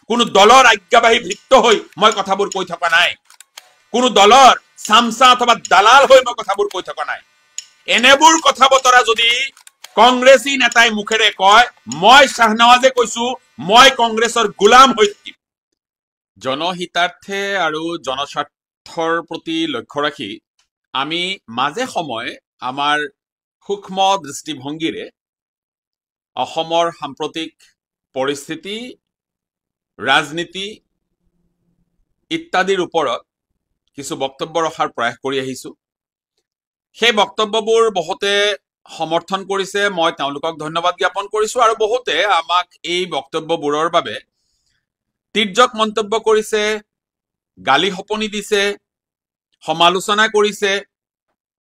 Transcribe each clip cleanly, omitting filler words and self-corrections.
কোনো দলৰ আজ্ঞাবাহী ভৃত্য হৈ মই কথাবোৰ কৈ থকা নাই, কোনো দলৰ চামচা অথবা দালাল হৈ মই কথাবোৰ কৈ থকা নাই। এনেবোৰ কথা বতৰা যদি কংগ্ৰেছী নেতাই মুখেৰে কয়, মই শাহনৱাজে কৈছো মই কংগ্ৰেছৰ গোলাম হৈ থাকিম। জনহিতাৰ্থে আৰু জনস্বাৰ্থৰ প্ৰতি লক্ষ্য ৰাখি আমি মাজে সময়ে আমাৰ সূক্ষ্ম দৃষ্টিভংগীৰে অসমৰ সাম্প্ৰতিক পৰিস্থিতি, ৰাজনীতি ইত্যাদিৰ ওপৰত কিছু বক্তব্য ৰখাৰ প্ৰয়াস কৰি আহিছো। সেই বক্তব্যবোৰ বহুতে সমৰ্থন কৰিছে, মই তেওঁলোকক ধন্যবাদ জ্ঞাপন কৰিছো, আৰু বহুতে আমাক এই বক্তব্যবোৰৰ বাবে তিৰ্যক মন্তব্য কৰিছে, গালি সপনি দিছে, সমালোচনা কৰিছে।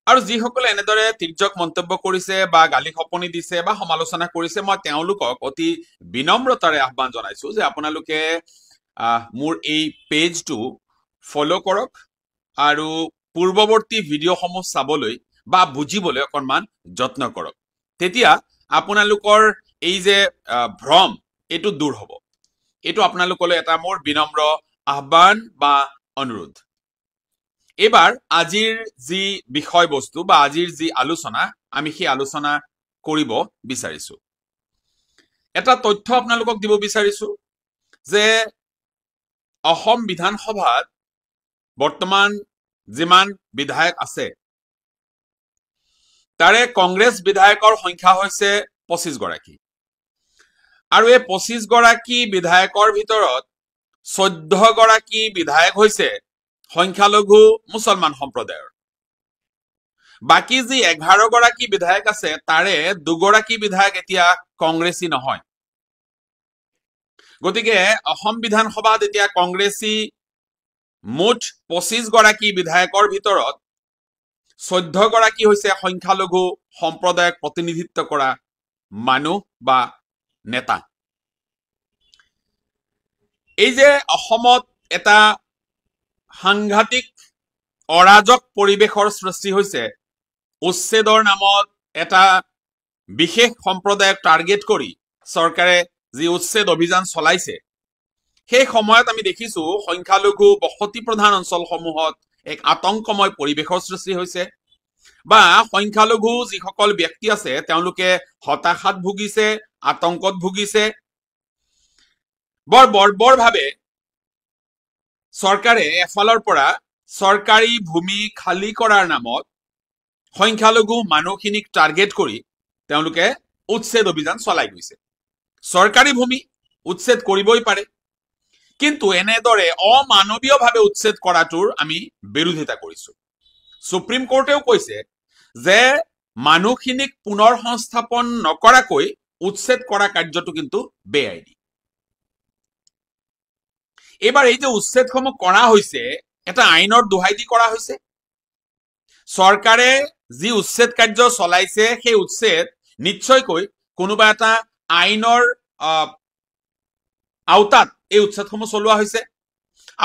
আৰু যিসকলে এনেদৰে তিৰ্যক মন্তব্য কৰিছে বা গালি সপনি দিছে বা সমালোচনা কৰিছে, মই তেওঁলোকক অতি বিনম্ৰতাৰে আহ্বান জনাইছো যে আপোনালোকে মোৰ এই পেজটো ফলো কৰক আৰু পূৰ্বৱৰ্তী ভিডিঅ'সমূহ চাবলৈ বা বুজিবলৈ অকণমান যত্ন কৰক। তেতিয়া আপোনালোকৰ এই যে ভ্ৰম এইটো দূৰ হ'ব। এইটো আপোনালোকলৈ এটা মোৰ বিনম্ৰ আহ্বান বা অনুৰোধ। এবাৰ আজিৰ যি বিষয়বস্তু বা আজিৰ যি আলোচনা, আমি সেই আলোচনা কৰিব বিচাৰিছো। এটা তথ্য আপোনালোকক দিব বিচাৰিছো যে অসম বিধানসভাত বৰ্তমান যিমান বিধায়ক আছে তাৰে কংগ্ৰেছ বিধায়কৰ সংখ্যা হৈছে 25 গৰাকী, আৰু এই 25 গৰাকী বিধায়কৰ ভিতৰত 14 গৰাকী বিধায়ক হৈছে সংখ্যালঘু মুছলমান সম্প্ৰদায়ৰ। বাকী যি 11 গৰাকী বিধায়ক আছে তাৰে 2 গৰাকী বিধায়ক এতিয়া কংগ্ৰেছী নহয়। গতিকে অসম বিধানসভাত এতিয়া কংগ্ৰেছী মুঠ 25 গৰাকী বিধায়কৰ ভিতৰত 14 গৰাকী হৈছে সংখ্যালঘু সম্প্ৰদায়ক প্ৰতিনিধিত্ব কৰা মানুহ বা নেতা। এই যে অসমত এটা সাংঘাতিক অৰাজক পৰিৱেশৰ সৃষ্টি হৈছে, উচ্ছেদৰ নামত এটা বিশেষ সম্প্ৰদায়ক টাৰ্গেট কৰি চৰকাৰে যি উচ্ছেদ অভিযান চলাইছে, সেই সময়ত আমি দেখিছো সংখ্যালঘু বসতি প্ৰধান অঞ্চলসমূহত এক আতংকময় পৰিৱেশৰ সৃষ্টি হৈছে, বা সংখ্যালঘু যিসকল ব্যক্তি আছে তেওঁলোকে হতাশাত ভুগিছে, আতংকত ভুগিছে। বৰ বৰ্বৰভাৱে চৰকাৰে এফালৰ পৰা চৰকাৰী ভূমি খালী কৰাৰ নামত সংখ্যালঘু মানুহখিনিক টাৰ্গেট কৰি তেওঁলোকে উচ্ছেদ অভিযান চলাই গৈছে। চৰকাৰী ভূমি উচ্ছেদ কৰিবই পাৰে, কিন্তু এনেদৰে অমানৱীয়ভাৱে উচ্ছেদ কৰাটোৰ আমি বিৰোধিতা কৰিছো। সুপ্ৰিম কোৰ্টেও কৈছে যে মানুহখিনিক পুনৰ সংস্থাপন নকৰাকৈ উচ্ছেদ কৰা কাৰ্যটো কিন্তু বেআইনী। এবাৰ এই যে উচ্ছেদসমূহ কৰা হৈছে, এটা আইনৰ দোহাই দি কৰা হৈছে। চৰকাৰে যি উচ্ছেদ কাৰ্য চলাইছে সেই উচ্ছেদ নিশ্চয়কৈ কোনোবা এটা আইনৰ আওতাত এই উচ্ছেদসমূহ চলোৱা হৈছে।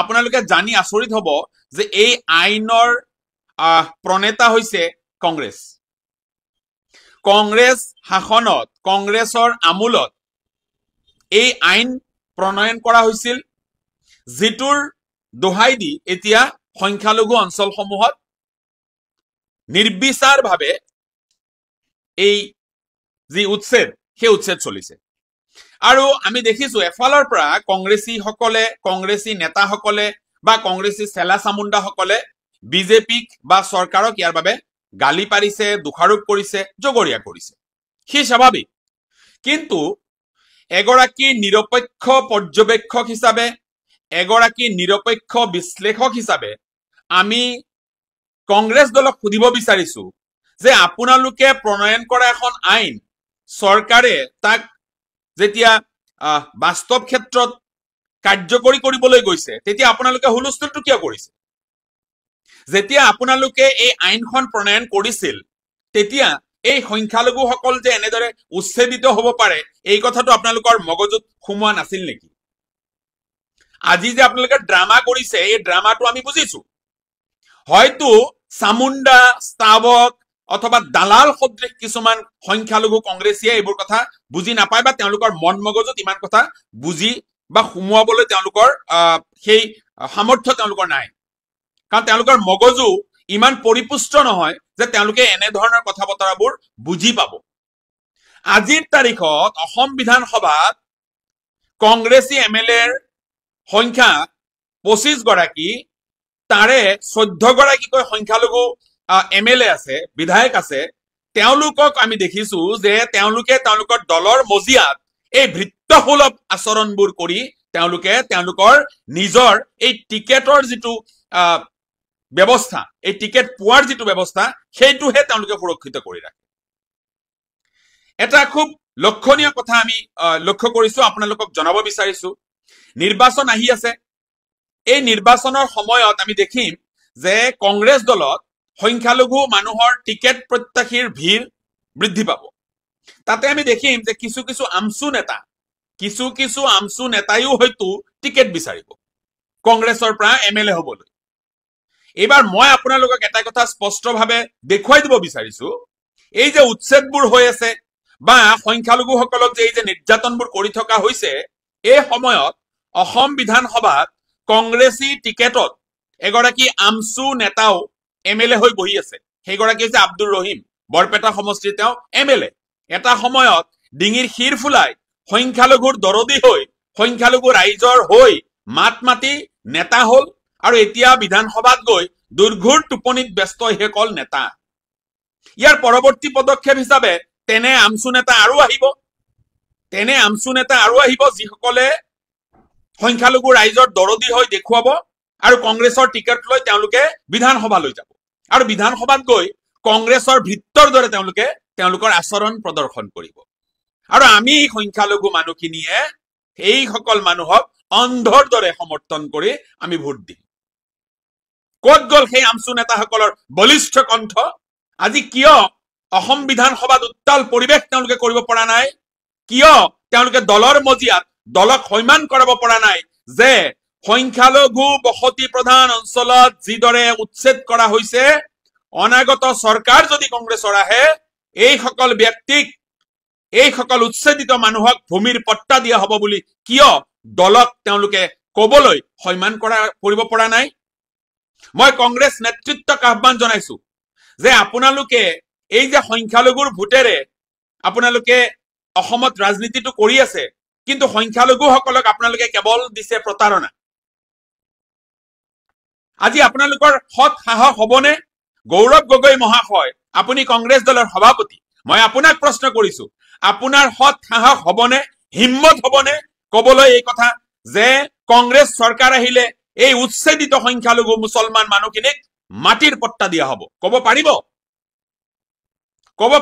আপোনালোকে জানি আচৰিত হ'ব যে এই আইনৰ প্ৰণেতা হৈছে কংগ্ৰেছ। কংগ্ৰেছ শাসনত, কংগ্ৰেছৰ আমোলত এই আইন প্ৰণয়ন কৰা হৈছিল, যিটোৰ দোহাই দি এতিয়া সংখ্যালঘু অঞ্চলসমূহত নিৰ্বিচাৰভাৱে এই যি উচ্ছেদ, সেই উচ্ছেদ চলিছে। আৰু আমি দেখিছো এফালৰ পৰা কংগ্ৰেছীসকলে, কংগ্ৰেছী নেতাসকলে বা কংগ্ৰেছী চেলা চামুণ্ডাসকলে বিজেপিক বা চৰকাৰক ইয়াৰ বাবে গালি পাৰিছে, দোষাৰোপ কৰিছে, জগৰীয়া কৰিছে। সি স্বাভাৱিক। কিন্তু এগৰাকী নিৰপেক্ষ পৰ্যবেক্ষক হিচাপে, এগৰাকী নিৰপেক্ষ বিশ্লেষক হিচাপে আমি কংগ্ৰেছ দলক সুধিব বিচাৰিছো যে আপোনালোকে প্ৰণয়ন কৰা এখন আইন চৰকাৰে তাক যেতিয়া বাস্তৱ ক্ষেত্ৰত কাৰ্যকৰী কৰিবলৈ গৈছে তেতিয়া আপোনালোকে হুলস্থুলটো কিয় কৰিছে? যেতিয়া আপোনালোকে এই আইনখন প্ৰণয়ন কৰিছিল তেতিয়া এই সংখ্যালঘুসকল যে এনেদৰে উচ্ছেদিত হ'ব পাৰে এই কথাটো আপোনালোকৰ মগজুত সোমোৱা নাছিল নেকি? আজি যে আপোনালোকে ড্ৰামা কৰিছে, এই ড্ৰামাটো আমি বুজিছো। হয়তো চামুণ্ডা, স্তাৱক অথবা দালাল সদৃশ কিছুমান সংখ্যালঘু কংগ্ৰেছীয়ে এইবোৰ কথা বুজি নাপায় বা তেওঁলোকৰ মন মগজুত ইমান কথা বুজি বা সুমুৱাবলৈ তেওঁলোকৰ সেই সামৰ্থ্য তেওঁলোকৰ নাই, কাৰণ তেওঁলোকৰ মগজু ইমান পৰিপুষ্ট নহয় যে তেওঁলোকে এনেধৰণৰ কথা বতৰাবোৰ বুজি পাব। আজিৰ তাৰিখত অসম বিধানসভাত কংগ্ৰেছী MLAৰ সংখ্যা 25 গৰাকী, তাৰে 14 গৰাকীকৈ সংখ্যালঘু MLA আছে, বিধায়ক আছে। তেওঁলোকক আমি দেখিছো যে তেওঁলোকে তেওঁলোকৰ দলৰ মজিয়াত এই ভৃত্যসুলভ আচৰণবোৰ কৰি তেওঁলোকে তেওঁলোকৰ নিজৰ এই টিকেটৰ যিটো ব্যৱস্থা, এই টিকেট পোৱাৰ যিটো ব্যৱস্থা, সেইটোহে তেওঁলোকে সুৰক্ষিত কৰি ৰাখে। এটা খুব লক্ষণীয় কথা আমি লক্ষ্য কৰিছো, আপোনালোকক জনাব বিচাৰিছো। নিৰ্বাচন আহি আছে। এই নিৰ্বাচনৰ সময়ত আমি দেখিম যে কংগ্ৰেছ দলত সংখ্যালঘু মানুহৰ টিকেট প্ৰত্যাশীৰ ভিৰ বৃদ্ধি পাব। তাতে আমি দেখিম যে কিছু কিছু আমচু নেতাইও হয়তো টিকেট বিচাৰিব কংগ্ৰেছৰ পৰা MLA হবলৈ। এইবাৰ মই আপোনালোকক এটা কথা স্পষ্টভাৱে দেখুৱাই দিব বিচাৰিছো, এই যে উচ্ছেদবোৰ হৈ আছে বা সংখ্যালঘুসকলক যে এই যে নিৰ্যাতনবোৰ কৰি থকা হৈছে, এই সময়ত অসম বিধানসভাত কংগ্ৰেছী টিকেটত এগৰাকী আমচু নেতাও MLA হৈ বহি আছে। সেইগৰাকী হৈছে আব্দুৰ ৰহিম, বৰপেটা সমষ্টিৰ তেওঁ MLA। এটা সময়ত ডিঙিৰ শিৰ ফুলাই সংখ্যালঘুৰ দৰদী হৈ সংখ্যালঘু ৰাইজৰ হৈ মাত মাতি নেতা হল, আৰু এতিয়া বিধানসভাত গৈ দুৰ্ঘুৰ টোপনিত ব্যস্ত সেইসকল নেতা। ইয়াৰ পৰৱৰ্তী পদক্ষেপ হিচাপে তেনে আমচু নেতা আৰু আহিব, যিসকলে সংখ্যালঘু ৰাইজৰ দৰদী হৈ দেখুৱাব আৰু কংগ্ৰেছৰ টিকেট লৈ তেওঁলোকে বিধানসভালৈ যাব, আৰু বিধানসভাত গৈ কংগ্ৰেছৰ ভিত্তৰ দৰে তেওঁলোকে তেওঁলোকৰ আচৰণ প্ৰদৰ্শন কৰিব। আৰু আমি সংখ্যালঘু মানুহখিনিয়ে এইসকল মানুহক অন্ধৰ দৰে সমৰ্থন কৰি আমি ভোট দিম। ক'ত গ'ল সেই আমচু নেতাসকলৰ বলিষ্ঠ কণ্ঠ? আজি কিয় অসম বিধানসভাত উত্তাল পৰিৱেশ তেওঁলোকে কৰিব পৰা নাই? কিয় তেওঁলোকে দলৰ মজিয়াত দলক সন্মান কৰাব পৰা নাই যে সংখ্যালঘু বসতি প্ৰধান অঞ্চলত যিদৰে উচ্ছেদ কৰা হৈছে, অনাগত চৰকাৰ যদি কংগ্ৰেছৰ আহে, এইসকল ব্যক্তিক, এইসকল উচ্ছেদিত মানুহক ভূমিৰ পট্টা দিয়া হ'ব বুলি কিয় দলক তেওঁলোকে কবলৈ সন্মান কৰিব পৰা নাই? মই কংগ্ৰেছ নেতৃত্বক আহ্বান জনাইছো যে আপোনালোকে এই যে সংখ্যালঘুৰ ভোটেৰে আপোনালোকে অসমত ৰাজনীতিটো কৰি আছে, কিন্তু সংখ্যালঘুসকলক আপোনালোকে কেৱল দিছে প্ৰতাৰণা। আজি আপোনালোকৰ সৎ সাহস হবনে? গৌৰৱ গগৈ মহাশয়, আপুনি কংগ্ৰেছ দলৰ সভাপতি, মই আপোনাক প্ৰশ্ন কৰিছো, আপোনাৰ সৎ সাহস হবনে, হিম্মত হবনে কবলৈ এই কথা যে কংগ্ৰেছ চৰকাৰ আহিলে এই উচ্ছেদিত সংখ্যালঘু মুছলমান মানুহখিনিক মাটিৰ পট্টা দিয়া হব? কব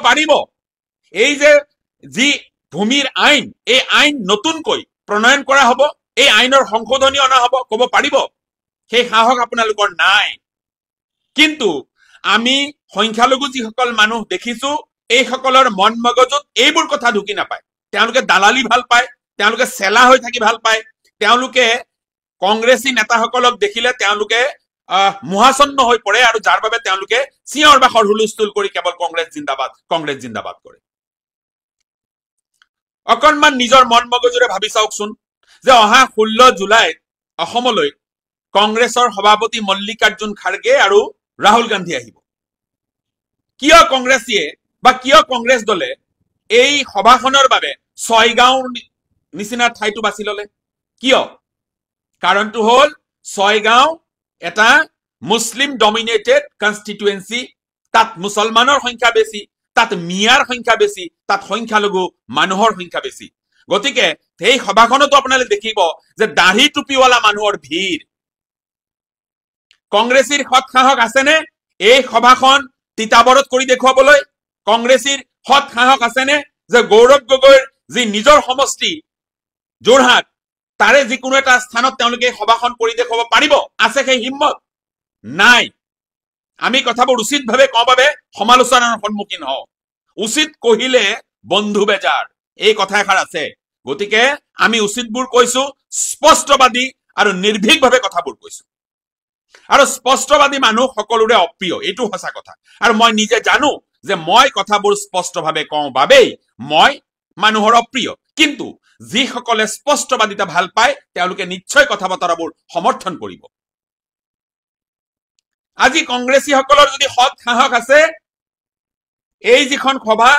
পাৰিব? এই যে যি ভূমিৰ আইন, এই আইন নতুনকৈ প্ৰণয়ন কৰা হব, এই আইনৰ সংশোধনী অনা হব, কব পাৰিব? সেই সাহস আপোনালোকৰ নাই। কিন্তু আমি সংখ্যালঘু যিসকল মানুহ দেখিছো, এইসকলৰ মন মগজুত এইবোৰ কথা ঢুকি নাপায়। তেওঁলোকে দালালি ভাল পায়, তেওঁলোকে চেলা হৈ থাকি ভাল পায়, তেওঁলোকে কংগ্ৰেছী নেতাসকলক দেখিলে তেওঁলোকে মোহাচন্ন হৈ পৰে, আৰু যাৰ বাবে তেওঁলোকে চিঞৰ বাখৰ হুলস্থুল কৰি কেৱল কংগ্ৰেছ জিন্দাবাদ কৰে। অকণমান নিজৰ মন মগজুৰে ভাবি চাওকচোন যে অহা 16 জুলাইত অসমলৈ কংগ্ৰেছৰ সভাপতি মল্লিকাৰ্জুন খাৰ্গে আৰু ৰাহুল গান্ধী আহিব। কিয় কংগ্ৰেছীয়ে বা কিয় কংগ্ৰেছ দলে এই সভাখনৰ বাবে 6 গাঁও নিচিনা ঠাইটো বাছি ললে? কিয়? কাৰণটো হল 6 গাঁও এটা মুছলিম ডমিনেটেড কনষ্টিটুৱেঞ্চি, তাত মুছলমানৰ সংখ্যা বেছি, তাত মিয়াৰ সংখ্যা বেছি, তাত সংখ্যালঘু মানুহৰ সংখ্যা বেছি। গতিকে সেই সভাখনতো আপোনালোকে দেখিব যে দাঢ়ি টুপিৱালা মানুহৰ ভিৰ। কংগ্ৰেছীৰ সৎ সাহস আছেনে এই সভাখন তিতাবৰত কৰি দেখুৱাবলৈ? কংগ্ৰেছীৰ সৎ সাহস আছেনে যে গৌৰৱ গগৈৰ যি নিজৰ সমষ্টি যোৰহাট, তাৰে যিকোনো এটা স্থানত তেওঁলোকে সভাখন কৰি দেখুৱাব পাৰিব? আছে সেই হিম্মত? নাই। আমি কথাবোৰ উচিতভাৱে কওঁ বাবে সমালোচনাৰ সন্মুখীন হওঁ। উচিত কহিলে বন্ধু বেজাৰ, এই কথা এষাৰ আছে। গতিকে আমি উচিতবোৰ কৈছো, স্পষ্টবাদী আৰু নিৰ্ভীকভাৱে কথাবোৰ কৈছো। আৰু স্পষ্টবাদী মানুহ সকলোৰে অপ্ৰিয়, এইটো সঁচা কথা। আৰু মই নিজে জানো যে মই কথাবোৰ স্পষ্টভাৱে কওঁ বাবেই মই মানুহৰ অপ্ৰিয়। কিন্তু যিসকলে স্পষ্টবাদিতা ভাল পায় তেওঁলোকে নিশ্চয় কথা বতৰাবোৰ সমৰ্থন কৰিব। আজি কংগ্ৰেছীসকলৰ যদি সৎ সাহস আছে, এই যিখন সভা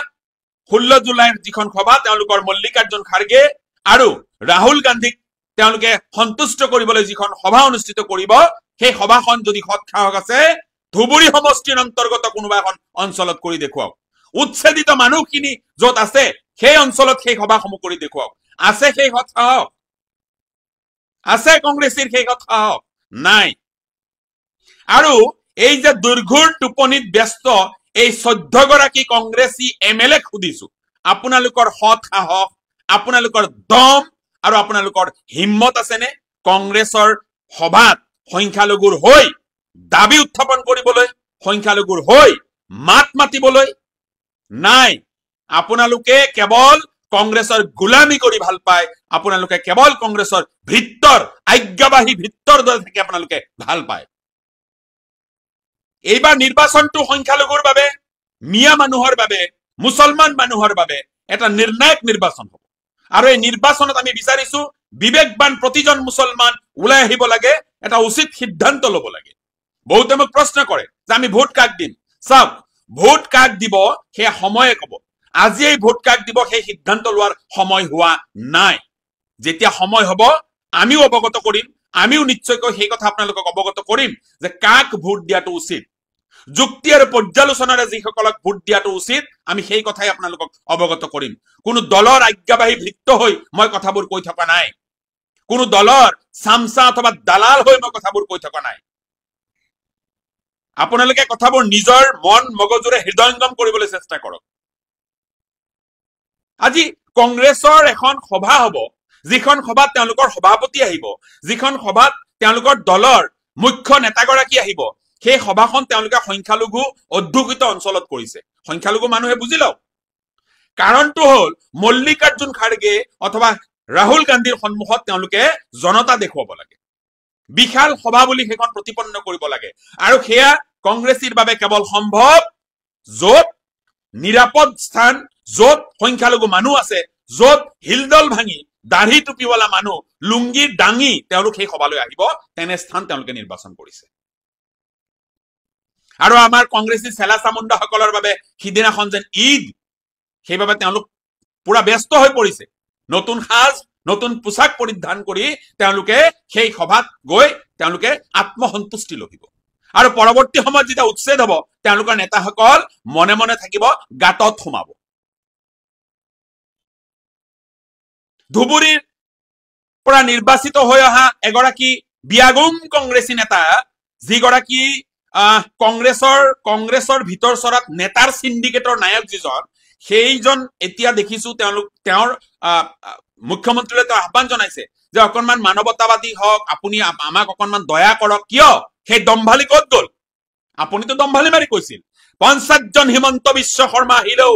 16 জুলাইৰ যিখন সভা তেওঁলোকৰ মল্লিকাৰ্জুন খাৰ্গে আৰু ৰাহুল গান্ধীক তেওঁলোকে সন্তুষ্ট কৰিবলৈ যিখন সভা অনুষ্ঠিত কৰিব, সেই সভাখন যদি সৎ সাহস আছে ধুবুৰী সমষ্টিৰ অন্তৰ্গত কোনোবা এখন অঞ্চলত কৰি দেখুৱাওক। উচ্ছেদিত মানুহখিনি য'ত আছে সেই অঞ্চলত সেই সভাসমূহ কৰি দেখুৱাওক। আছে সেই সৎ সাহস? আছে কংগ্ৰেছীৰ সেই সৎ সাহস? নাই। আৰু এই যে দুৰ্ঘোৰ টোপনিত ব্যস্ত এই 14 গৰাকী কংগ্ৰেছী MLA সুধিছো, আপোনালোকৰ সৎ সাহস, আপোনালোকৰ দম আৰু আপোনালোকৰ হিম্মত আছেনে কংগ্ৰেছৰ সভাত সংখ্যালঘুৰ হৈ দাবী উত্থাপন কৰিবলৈ, সংখ্যালঘুৰ হৈ মাত মাতিবলৈ? নাই। আপোনালোকে কেৱল কংগ্ৰেছৰ গোলামী কৰি ভাল পায়, আপোনালোকে কেৱল কংগ্ৰেছৰ ভৃত্তৰ আজ্ঞাবাহী ভৃত্তৰ দৰে থাকি আপোনালোকে ভাল পায়। এইবাৰ নিৰ্বাচনটো সংখ্যালঘুৰ বাবে, মিয়া মানুহৰ বাবে, মুছলমান মানুহৰ বাবে এটা নিৰ্ণায়ক নিৰ্বাচন হ'ব। আৰু এই নিৰ্বাচনত আমি বিচাৰিছো বিবেকবান প্ৰতিজন মুছলমান ওলাই আহিব লাগে, এটা উচিত সিদ্ধান্ত ল'ব লাগে। বহুতে মোক প্ৰশ্ন কৰে যে আমি ভোট কাক দিম। চাওক, ভোট কাক দিব সেয়া সময়ে ক'ব। আজি এই ভোট কাক দিব সেই সিদ্ধান্ত লোৱাৰ সময় হোৱা নাই। যেতিয়া সময় হ'ব আমিও অৱগত কৰিম, আমিও নিশ্চয়কৈ সেই কথা আপোনালোকক অৱগত কৰিম যে কাক ভোট দিয়াটো উচিত। যুক্তি আৰু পৰ্যালোচনাৰে যিসকলক ভোট দিয়াটো উচিত আমি সেই কথাই আপোনালোকক অৱগত কৰিম। কোনো দলৰ আজ্ঞাবাহী ভৃত্য হৈ মই কথাবোৰ কৈ থকা নাই, কোনো দলৰ চামচা অথবা দালাল হৈ মই কথাবোৰ কৈ থকা নাই। আপোনালোকে কথাবোৰ নিজৰ মন মগজুৰে হৃদয়ংগম কৰিবলৈ চেষ্টা কৰক। আজি কংগ্ৰেছৰ এখন সভা হ'ব, যিখন সভাত তেওঁলোকৰ সভাপতি আহিব, যিখন সভাত তেওঁলোকৰ দলৰ মুখ্য নেতাগৰাকী আহিব, সেই সভাখন তেওঁলোকে সংখ্যালঘু অধ্যুষিত অঞ্চলত কৰিছে। সংখ্যালঘু মানুহে বুজি লওক। কাৰণটো হ'ল মল্লিকাৰ্জুন খাৰ্গে অথবা ৰাহুল গান্ধীৰ সন্মুখত তেওঁলোকে জনতা দেখুৱাব লাগে, বিশাল সভা বুলি সেইখন প্ৰতিপন্ন কৰিব লাগে। আৰু সেয়া কংগ্ৰেছীৰ বাবে কেৱল সম্ভৱ য'ত নিৰাপদ স্থান, য'ত সংখ্যালঘু মানুহ আছে, য'ত হিলদল ভাঙি দাঢ়ি টুপিৱালা মানুহ লুংগি দাঙি তেওঁলোক সেই সভালৈ আহিব, তেনে স্থান তেওঁলোকে নিৰ্বাচন কৰিছে। আৰু আমাৰ কংগ্ৰেছী চেলা চামুণ্ডাসকলৰ বাবে সিদিনাখন যেন ঈদ, সেইবাবে তেওঁলোক পুৰা ব্যস্ত হৈ পৰিছে। নতুন সাজ, নতুন পোছাক পৰিধান কৰি তেওঁলোকে সেই সভাত গৈ তেওঁলোকে আত্মসন্তুষ্টি লভিব। আৰু পৰৱৰ্তী সময়ত যেতিয়া উচ্ছেদ হ'ব তেওঁলোকৰ নেতাসকল মনে মনে থাকিব, গাঁতত সোমাব। ধুবুৰীৰ পৰা নিৰ্বাচিত হৈ অহা এগৰাকী বিয়াগুম কংগ্ৰেছী নেতা, যিগৰাকী কংগ্ৰেছৰ ভিতৰ চৰাত নেতাৰ চিণ্ডিকেটৰ নায়ক যিজন, সেইজন এতিয়া দেখিছো তেওঁৰ মুখ্যমন্ত্ৰীলৈ তেওঁ আহ্বান জনাইছে যে অকণমান মানৱতাবাদী হওক, আপুনি আমাক অকণমান দয়া কৰক। কিয়? সেই দম্ভালি ক'ত গ'ল? আপুনিতো দম্ভালি মাৰি কৈছিল 50 জন হিমন্ত বিশ্ব শৰ্মা আহিলেও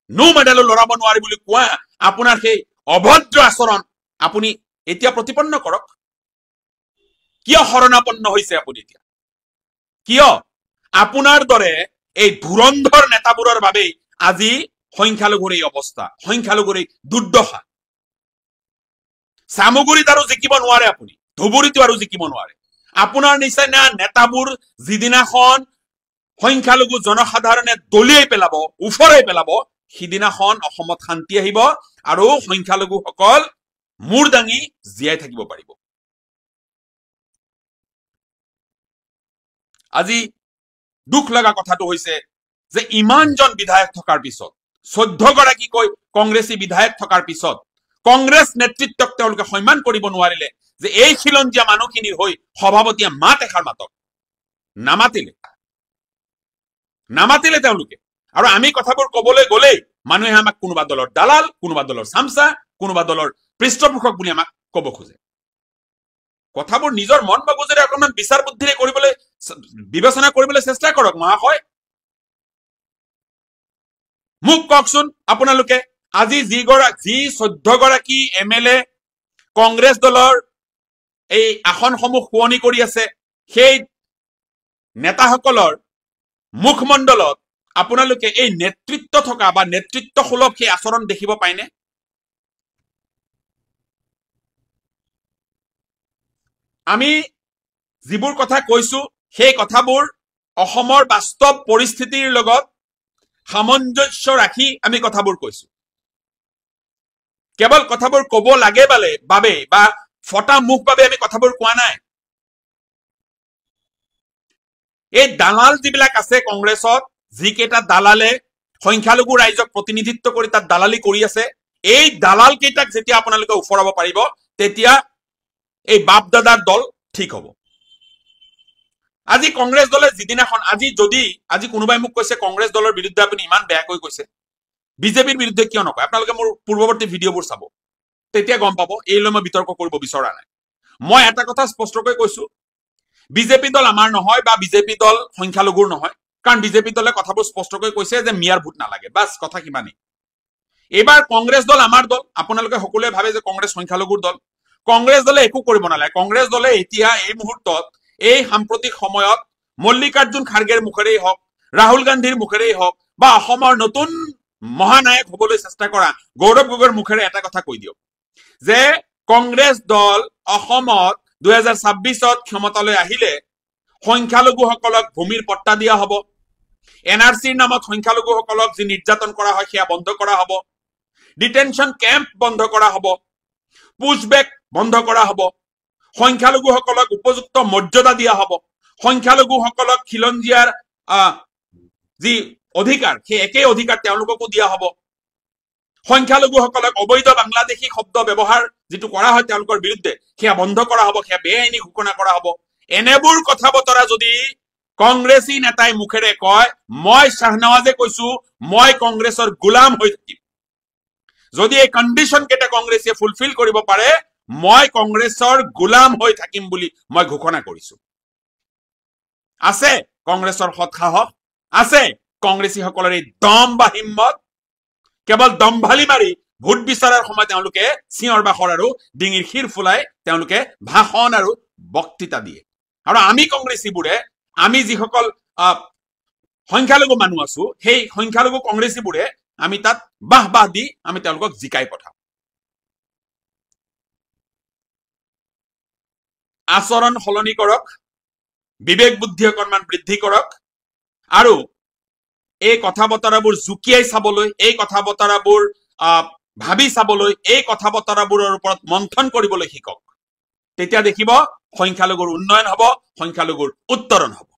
নো মেডেলো লৰাব নোৱাৰি বুলি কোৱা আপোনাৰ সেই অভদ্ৰ আচৰণ আপুনি এতিয়া প্ৰতিপন্ন কৰক। কিয় শৰণাপন্ন হৈছে আপুনি এতিয়া? কিয়? আপোনাৰ দৰে এই ধুৰন্ধৰ নেতাবোৰৰ বাবেই আজি সংখ্যালঘুৰ এই অৱস্থা, সংখ্যালঘুৰ এই দুৰ্দশা। চামুগুৰিত আৰু জিকিব নোৱাৰে আপুনি, ধুবুৰীতো আৰু জিকিব নোৱাৰে। আপোনাৰ নিচিনা নেতাবোৰ যিদিনাখন সংখ্যালঘু জনসাধাৰণে দলিয়াই পেলাব, উফৰাই পেলাব, সিদিনাখন অসমত শান্তি আহিব আৰু সংখ্যালঘুসকল মূৰ দাঙি জীয়াই থাকিব পাৰিব। আজি দুখ লগা কথাটো হৈছে যে ইমানজন বিধায়ক থকাৰ পিছত, 14 গৰাকীকৈ কংগ্ৰেছী বিধায়ক থকাৰ পিছত কংগ্ৰেছ নেতৃত্বক তেওঁলোকে সন্মান কৰিব নোৱাৰিলে যে এই খিলঞ্জীয়া মানুহখিনিৰ হৈ সভাপতিয়ে মাত এষাৰ মাতক। নামাতিলে তেওঁলোকে। আৰু আমি কথাবোৰ কবলৈ গ'লেই মানুহে আমাক কোনোবা দলৰ দালাল, কোনোবা দলৰ চামচা, কোনোবা দলৰ পৃষ্ঠপোষক বুলি আমাক ক'ব খোজে। কথাবোৰ নিজৰ মন মগজুৰে অকণমান বিচাৰ বুদ্ধিৰে কৰিবলৈ, বিবেচনা কৰিবলৈ চেষ্টা কৰক মহাশয়। মোক কওকচোন আপোনালোকে, আজি যি 14 গৰাকী MLA কংগ্ৰেছ দলৰ এই আসনসমূহ শুৱনি কৰি আছে, সেই নেতাসকলৰ মুখমণ্ডলত আপোনালোকে এই নেতৃত্ব থকা বা নেতৃত্ব সুলভ সেই আচৰণ দেখিব পায়নে? আমি যিবোৰ কথা কৈছো সেই কথাবোৰ অসমৰ বাস্তৱ পৰিস্থিতিৰ লগত সামঞ্জস্য ৰাখি আমি কথাবোৰ কৈছো। কেৱল কথাবোৰ কব লাগে বাবে বা ফটা মুখ বাবে আমি কথাবোৰ কোৱা নাই। এই দালাল যিবিলাক আছে কংগ্ৰেছত, যিকেইটা দালালে সংখ্যালঘু ৰাইজক প্ৰতিনিধিত্ব কৰি তাত দালালি কৰি আছে, এই দালাল কেইটাক যেতিয়া আপোনালোকে উফৰাব পাৰিব, তেতিয়া এই বাপ দাদাৰ দল ঠিক হ'ব। আজি কংগ্ৰেছ দলে যিদিনাখন আজি কোনোবাই মোক কৈছে কংগ্ৰেছ দলৰ বিৰুদ্ধে আপুনি ইমান বেয়াকৈ কৈছে, বিজেপিৰ বিৰুদ্ধে কিয় নকয়? আপোনালোকে মোৰ পূৰ্বৱৰ্তী ভিডিঅ'বোৰ চাব, তেতিয়া গম পাব। এইলৈ মই বিতৰ্ক কৰিব বিচৰা নাই। মই এটা কথা স্পষ্টকৈ কৈছো, বিজেপি দল আমাৰ নহয় বা বিজেপি দল সংখ্যালঘুৰ নহয়, কাৰণ বিজেপি দলে কথাবোৰ স্পষ্টকৈ কৈছে যে মিয়াৰ ভোট নালাগে, বাছ কথা সিমানেই। এইবাৰ কংগ্ৰেছ দল আমাৰ দল। আপোনালোকে সকলোৱে ভাবে যে কংগ্ৰেছ সংখ্যালঘুৰ দল। কংগ্ৰেছ দলে একো কৰিব নালাগে। কংগ্ৰেছ দলে এতিয়া এই মুহূৰ্তত, এই সাম্প্ৰতিক সময়ত মল্লিকাৰ্জুন খাৰ্গেৰ মুখেৰেই হওক, ৰাহুল গান্ধীৰ মুখেৰেই হওক বা অসমৰ নতুন মহানায়ক হবলৈ চেষ্টা কৰা গৌৰৱ গগৈৰ মুখেৰে এটা কথা কৈ দিয়ক যে কংগ্ৰেছ দল অসমত 2026ত ক্ষমতালৈ আহিলে সংখ্যালঘুসকলক ভূমিৰ পট্টা দিয়া হ'ব, এনআৰচিৰ নামত সংখ্যালঘুসকলক যি নিৰ্যাতন কৰা হয় সেয়া বন্ধ কৰা হ'ব, ডিটেনশ্যন কেম্প বন্ধ কৰা হ'ব, পুছবেক বন্ধ কৰা হ'ব, সংখ্যালঘুসকলক উপযুক্ত মৰ্যাদা দিয়া হ'ব, সংখ্যালঘুসকলক খিলঞ্জীয়াৰ যি অধিকাৰ সেই একেই অধিকাৰ তেওঁলোককো দিয়া হ'ব, সংখ্যালঘুসকলক অবৈধ বাংলাদেশী শব্দ ব্যৱহাৰ যিটো কৰা হয় তেওঁলোকৰ বিৰুদ্ধে সেয়া বন্ধ কৰা হ'ব, সেয়া বেআইনী ঘোষণা কৰা হ'ব। এনেবোৰ কথা বতৰা যদি কংগ্ৰেছী নেতাই মুখেৰে কয়, মই শ্বাহনৱাজে কৈছো মই কংগ্ৰেছৰ গোলাম হৈ থাকিম। যদি এই কণ্ডিশ্যন কেইটা কংগ্ৰেছে ফুলফিল কৰিব পাৰে, মই কংগ্ৰেছৰ গোলাম হৈ থাকিম বুলি মই ঘোষণা কৰিছো। আছে কংগ্ৰেছৰ সৎসাহস, আছে কংগ্ৰেছীসকলৰ এই দম বা হিম্মত। কেৱল দম্ভালি মাৰি ভোট বিচৰাৰ সময় তেওঁলোকে চিঞৰ বাখৰ আৰু ডিঙিৰ শিৰ ফুলাই তেওঁলোকে ভাষণ আৰু বক্তৃতা দিয়ে। আৰু আমি কংগ্ৰেছীবোৰে, আমি যিসকল সংখ্যালঘু মানুহ আছো, সেই সংখ্যালঘু কংগ্ৰেছীবোৰে আমি তাত বাহ দি আমি তেওঁলোকক জিকাই পঠাওঁ। আচৰণ সলনি কৰক, বিবেক বুদ্ধি অকণমান বৃদ্ধি কৰক, আৰু এই কথা বতৰাবোৰ জুকিয়াই চাবলৈ, এই কথা বতৰাবোৰ ভাবি চাবলৈ, এই কথা বতৰাবোৰৰ ওপৰত মন্থন কৰিবলৈ শিকক। তেতিয়া দেখিব সংখ্যালঘুৰ উন্নয়ন হ'ব, সংখ্যালঘুৰ উত্তৰণ হ'ব।